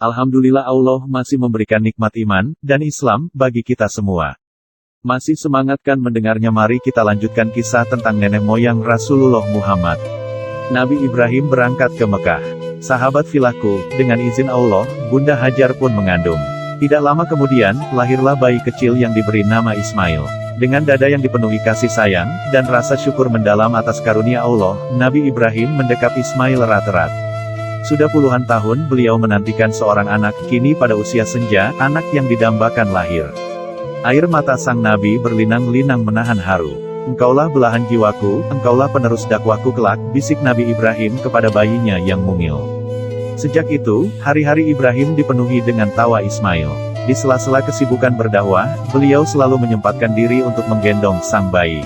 Alhamdulillah Allah masih memberikan nikmat iman dan Islam bagi kita semua. Masih semangatkan mendengarnya? Mari kita lanjutkan kisah tentang nenek moyang Rasulullah Muhammad. Nabi Ibrahim berangkat ke Mekah. Sahabat filahku, dengan izin Allah, Bunda Hajar pun mengandung. Tidak lama kemudian, lahirlah bayi kecil yang diberi nama Ismail. Dengan dada yang dipenuhi kasih sayang, dan rasa syukur mendalam atas karunia Allah, Nabi Ibrahim mendekap Ismail erat-erat. Sudah puluhan tahun beliau menantikan seorang anak, kini pada usia senja, anak yang didambakan lahir. Air mata sang Nabi berlinang-linang menahan haru. Engkaulah belahan jiwaku, engkaulah penerus dakwaku kelak, bisik Nabi Ibrahim kepada bayinya yang mungil. Sejak itu, hari-hari Ibrahim dipenuhi dengan tawa Ismail. Di sela-sela kesibukan berdakwah, beliau selalu menyempatkan diri untuk menggendong sang bayi.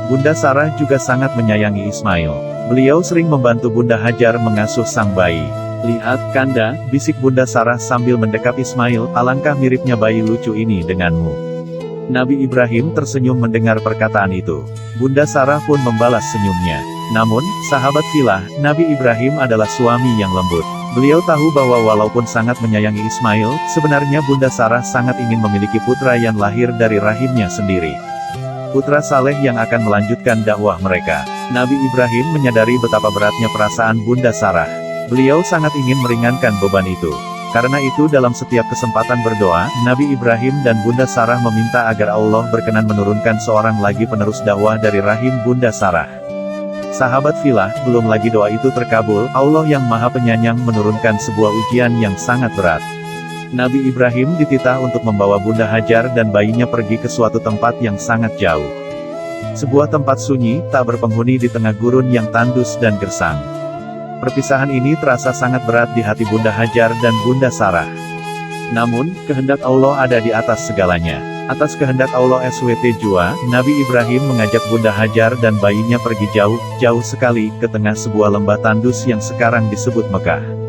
Bunda Sarah juga sangat menyayangi Ismail. Beliau sering membantu Bunda Hajar mengasuh sang bayi. Lihat, Kanda, bisik Bunda Sarah sambil mendekap Ismail, alangkah miripnya bayi lucu ini denganmu. Nabi Ibrahim tersenyum mendengar perkataan itu. Bunda Sarah pun membalas senyumnya. Namun, sahabat filah, Nabi Ibrahim adalah suami yang lembut. Beliau tahu bahwa walaupun sangat menyayangi Ismail, sebenarnya Bunda Sarah sangat ingin memiliki putra yang lahir dari rahimnya sendiri. Putra saleh yang akan melanjutkan dakwah mereka. Nabi Ibrahim menyadari betapa beratnya perasaan Bunda Sarah. Beliau sangat ingin meringankan beban itu. Karena itu dalam setiap kesempatan berdoa, Nabi Ibrahim dan Bunda Sarah meminta agar Allah berkenan menurunkan seorang lagi penerus dakwah dari rahim Bunda Sarah. Sahabat filah, belum lagi doa itu terkabul, Allah yang Maha Penyayang menurunkan sebuah ujian yang sangat berat. Nabi Ibrahim dititah untuk membawa Bunda Hajar dan bayinya pergi ke suatu tempat yang sangat jauh. Sebuah tempat sunyi, tak berpenghuni di tengah gurun yang tandus dan gersang. Perpisahan ini terasa sangat berat di hati Bunda Hajar dan Bunda Sarah. Namun, kehendak Allah ada di atas segalanya. Atas kehendak Allah SWT jua, Nabi Ibrahim mengajak Bunda Hajar dan bayinya pergi jauh sekali, ke tengah sebuah lembah tandus yang sekarang disebut Mekah.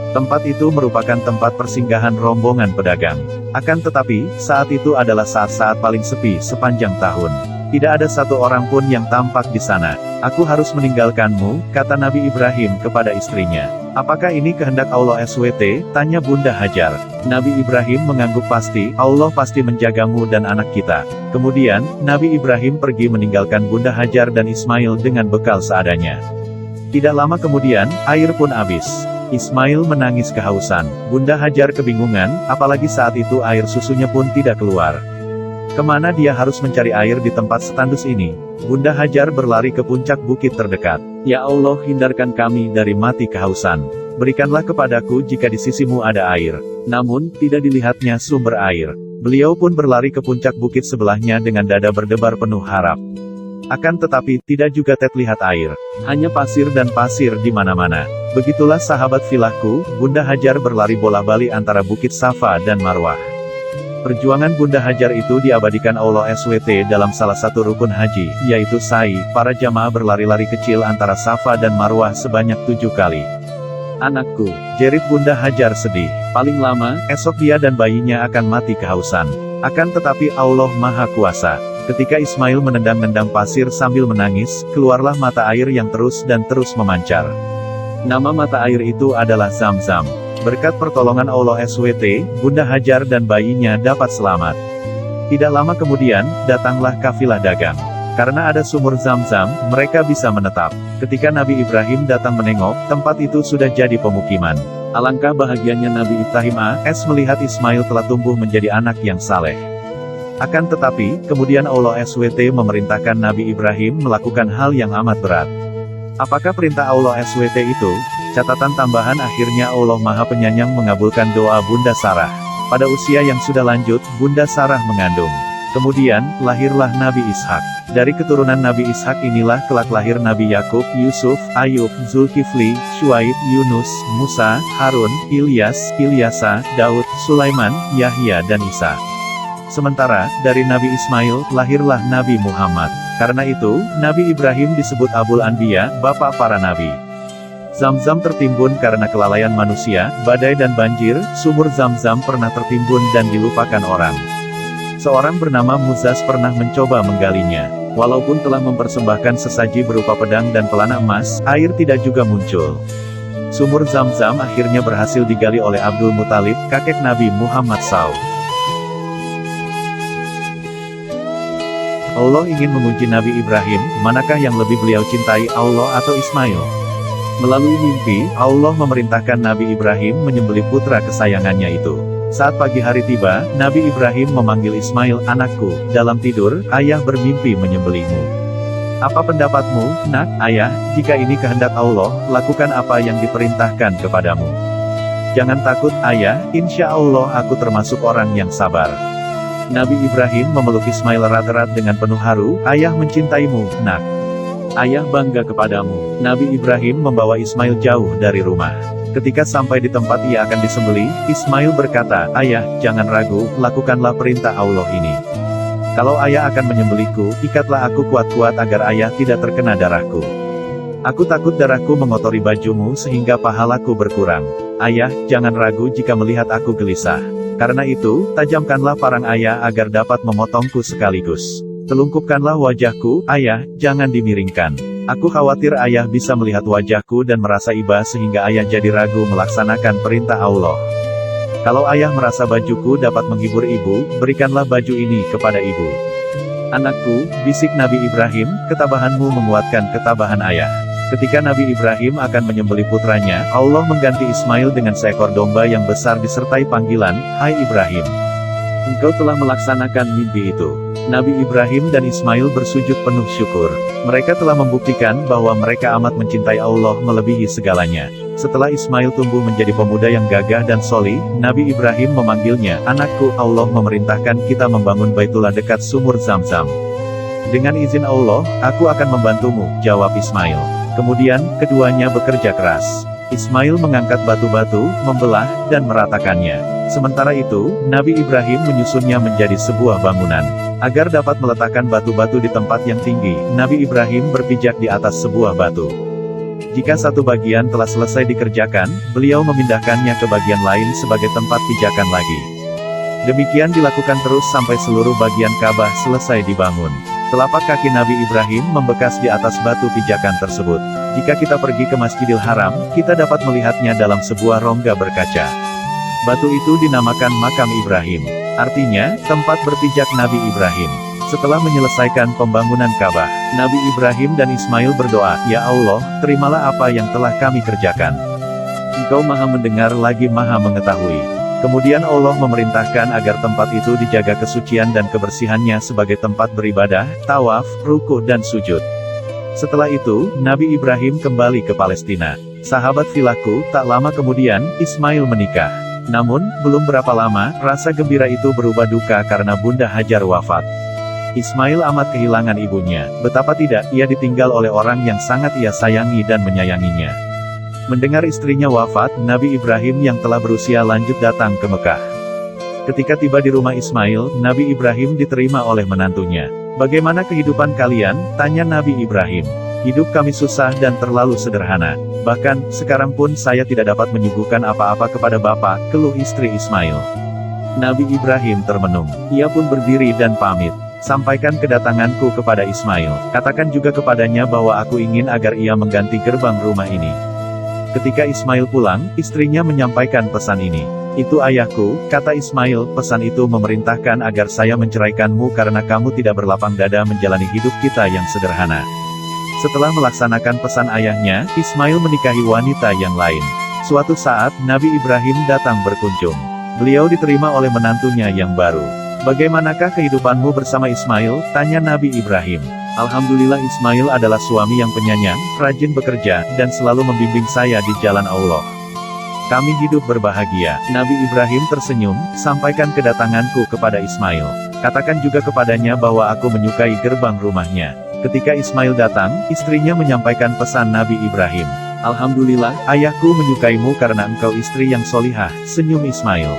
Tempat itu merupakan tempat persinggahan rombongan pedagang. Akan tetapi, saat itu adalah saat-saat paling sepi sepanjang tahun. Tidak ada satu orang pun yang tampak di sana. Aku harus meninggalkanmu, kata Nabi Ibrahim kepada istrinya. Apakah ini kehendak Allah SWT? Tanya Bunda Hajar. Nabi Ibrahim mengangguk pasti, Allah pasti menjagamu dan anak kita. Kemudian, Nabi Ibrahim pergi meninggalkan Bunda Hajar dan Ismail dengan bekal seadanya. Tidak lama kemudian, air pun habis. Ismail menangis kehausan. Bunda Hajar kebingungan, apalagi saat itu air susunya pun tidak keluar. Kemana dia harus mencari air di tempat setandus ini? Bunda Hajar berlari ke puncak bukit terdekat. Ya Allah, hindarkan kami dari mati kehausan. Berikanlah kepadaku jika di sisimu ada air. Namun, tidak dilihatnya sumber air. Beliau pun berlari ke puncak bukit sebelahnya dengan dada berdebar penuh harap. Akan tetapi, tidak juga terlihat air. Hanya pasir dan pasir di mana-mana. Begitulah sahabat filahku, Bunda Hajar berlari bola-bali antara Bukit Safa dan Marwah. Perjuangan Bunda Hajar itu diabadikan Allah SWT dalam salah satu rukun haji, yaitu sa'i. Para jamaah berlari-lari kecil antara Safa dan Marwah sebanyak 7 kali. Anakku, jerit Bunda Hajar sedih. Paling lama, esok dia dan bayinya akan mati kehausan. Akan tetapi Allah Maha Kuasa. Ketika Ismail menendang-nendang pasir sambil menangis, keluarlah mata air yang terus dan terus memancar. Nama mata air itu adalah Zam-Zam. Berkat pertolongan Allah SWT, Bunda Hajar dan bayinya dapat selamat. Tidak lama kemudian, datanglah kafilah dagang. Karena ada sumur Zam-Zam, mereka bisa menetap. Ketika Nabi Ibrahim datang menengok, tempat itu sudah jadi pemukiman. Alangkah bahagianya Nabi Ibrahim AS melihat Ismail telah tumbuh menjadi anak yang saleh. Akan tetapi, kemudian Allah SWT memerintahkan Nabi Ibrahim melakukan hal yang amat berat. Apakah perintah Allah SWT itu? Catatan tambahan, akhirnya Allah Maha Penyayang mengabulkan doa Bunda Sarah. Pada usia yang sudah lanjut, Bunda Sarah mengandung. Kemudian, lahirlah Nabi Ishak. Dari keturunan Nabi Ishak inilah kelak lahir Nabi Yakub, Yusuf, Ayub, Zulkifli, Syuaib, Yunus, Musa, Harun, Ilyas, Ilyasa, Daud, Sulaiman, Yahya dan Isa. Sementara, dari Nabi Ismail, lahirlah Nabi Muhammad. Karena itu, Nabi Ibrahim disebut Abul Anbiya, bapak para nabi. Zam-Zam tertimbun karena kelalaian manusia, badai dan banjir. Sumur Zam-Zam pernah tertimbun dan dilupakan orang. Seorang bernama Muzaz pernah mencoba menggalinya. Walaupun telah mempersembahkan sesaji berupa pedang dan pelana emas, air tidak juga muncul. Sumur Zam-Zam akhirnya berhasil digali oleh Abdul Muthalib, kakek Nabi Muhammad SAW. Allah ingin menguji Nabi Ibrahim, manakah yang lebih beliau cintai, Allah atau Ismail? Melalui mimpi, Allah memerintahkan Nabi Ibrahim menyembelih putra kesayangannya itu. Saat pagi hari tiba, Nabi Ibrahim memanggil Ismail, "Anakku." Dalam tidur, ayah bermimpi menyembelihmu. Apa pendapatmu, nak, ayah? Jika ini kehendak Allah, lakukan apa yang diperintahkan kepadamu. Jangan takut, ayah, insya Allah aku termasuk orang yang sabar. Nabi Ibrahim memeluk Ismail erat-erat dengan penuh haru, "Ayah mencintaimu, nak. Ayah bangga kepadamu." Nabi Ibrahim membawa Ismail jauh dari rumah. Ketika sampai di tempat ia akan disembelih, Ismail berkata, "Ayah, jangan ragu, lakukanlah perintah Allah ini. Kalau ayah akan menyembelihku, ikatlah aku kuat-kuat agar ayah tidak terkena darahku. Aku takut darahku mengotori bajumu sehingga pahalaku berkurang. Ayah, jangan ragu jika melihat aku gelisah. Karena itu, tajamkanlah parang ayah agar dapat memotongku sekaligus. Telungkupkanlah wajahku, ayah, jangan dimiringkan. Aku khawatir ayah bisa melihat wajahku dan merasa iba sehingga ayah jadi ragu melaksanakan perintah Allah. Kalau ayah merasa bajuku dapat menghibur ibu, berikanlah baju ini kepada ibu." "Anakku," bisik Nabi Ibrahim, "ketabahanmu menguatkan ketabahan ayah." Ketika Nabi Ibrahim akan menyembelih putranya, Allah mengganti Ismail dengan seekor domba yang besar disertai panggilan, "Hai Ibrahim, engkau telah melaksanakan mimpi itu." Nabi Ibrahim dan Ismail bersujud penuh syukur. Mereka telah membuktikan bahwa mereka amat mencintai Allah melebihi segalanya. Setelah Ismail tumbuh menjadi pemuda yang gagah dan solih, Nabi Ibrahim memanggilnya, "Anakku, Allah memerintahkan kita membangun Baitullah dekat sumur Zam-Zam. Dengan izin Allah, aku akan membantumu," jawab Ismail. Kemudian, keduanya bekerja keras. Ismail mengangkat batu-batu, membelah, dan meratakannya. Sementara itu, Nabi Ibrahim menyusunnya menjadi sebuah bangunan. Agar dapat meletakkan batu-batu di tempat yang tinggi, Nabi Ibrahim berpijak di atas sebuah batu. Jika satu bagian telah selesai dikerjakan, beliau memindahkannya ke bagian lain sebagai tempat pijakan lagi. Demikian dilakukan terus sampai seluruh bagian Ka'bah selesai dibangun. Telapak kaki Nabi Ibrahim membekas di atas batu pijakan tersebut. Jika kita pergi ke Masjidil Haram, kita dapat melihatnya dalam sebuah rongga berkaca. Batu itu dinamakan Makam Ibrahim. Artinya, tempat berpijak Nabi Ibrahim. Setelah menyelesaikan pembangunan Ka'bah, Nabi Ibrahim dan Ismail berdoa, "Ya Allah, terimalah apa yang telah kami kerjakan. Engkau Maha Mendengar lagi Maha Mengetahui." Kemudian Allah memerintahkan agar tempat itu dijaga kesucian dan kebersihannya sebagai tempat beribadah, tawaf, ruku' dan sujud. Setelah itu, Nabi Ibrahim kembali ke Palestina. Sahabat filahku, tak lama kemudian, Ismail menikah. Namun, belum berapa lama, rasa gembira itu berubah duka karena Bunda Hajar wafat. Ismail amat kehilangan ibunya. Betapa tidak, ia ditinggal oleh orang yang sangat ia sayangi dan menyayanginya. Mendengar istrinya wafat, Nabi Ibrahim yang telah berusia lanjut datang ke Mekah. Ketika tiba di rumah Ismail, Nabi Ibrahim diterima oleh menantunya. "Bagaimana kehidupan kalian?" tanya Nabi Ibrahim. "Hidup kami susah dan terlalu sederhana. Bahkan, sekarang pun saya tidak dapat menyuguhkan apa-apa kepada Bapak," keluh istri Ismail. Nabi Ibrahim termenung. Ia pun berdiri dan pamit. "Sampaikan kedatanganku kepada Ismail. Katakan juga kepadanya bahwa aku ingin agar ia mengganti gerbang rumah ini." Ketika Ismail pulang, istrinya menyampaikan pesan ini. "Itu ayahku," kata Ismail, "pesan itu memerintahkan agar saya menceraikanmu karena kamu tidak berlapang dada menjalani hidup kita yang sederhana." Setelah melaksanakan pesan ayahnya, Ismail menikahi wanita yang lain. Suatu saat, Nabi Ibrahim datang berkunjung. Beliau diterima oleh menantunya yang baru. "Bagaimanakah kehidupanmu bersama Ismail?" tanya Nabi Ibrahim. "Alhamdulillah, Ismail adalah suami yang penyayang, rajin bekerja, dan selalu membimbing saya di jalan Allah. Kami hidup berbahagia." Nabi Ibrahim tersenyum, "Sampaikan kedatanganku kepada Ismail. Katakan juga kepadanya bahwa aku menyukai gerbang rumahnya." Ketika Ismail datang, istrinya menyampaikan pesan Nabi Ibrahim. "Alhamdulillah, ayahku menyukaimu karena engkau istri yang solihah," senyum Ismail.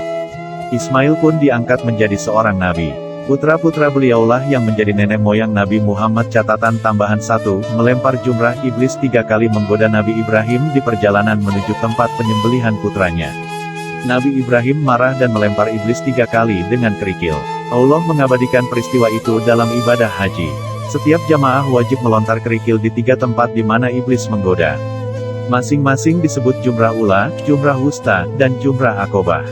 Ismail pun diangkat menjadi seorang nabi. Putra-putra beliaulah yang menjadi nenek moyang Nabi Muhammad. Catatan tambahan 1, melempar jumrah iblis 3 kali menggoda Nabi Ibrahim di perjalanan menuju tempat penyembelihan putranya. Nabi Ibrahim marah dan melempar iblis 3 kali dengan kerikil. Allah mengabadikan peristiwa itu dalam ibadah haji. Setiap jamaah wajib melontar kerikil di 3 tempat di mana iblis menggoda. Masing-masing disebut jumrah ula, jumrah wusta, dan jumrah akobah.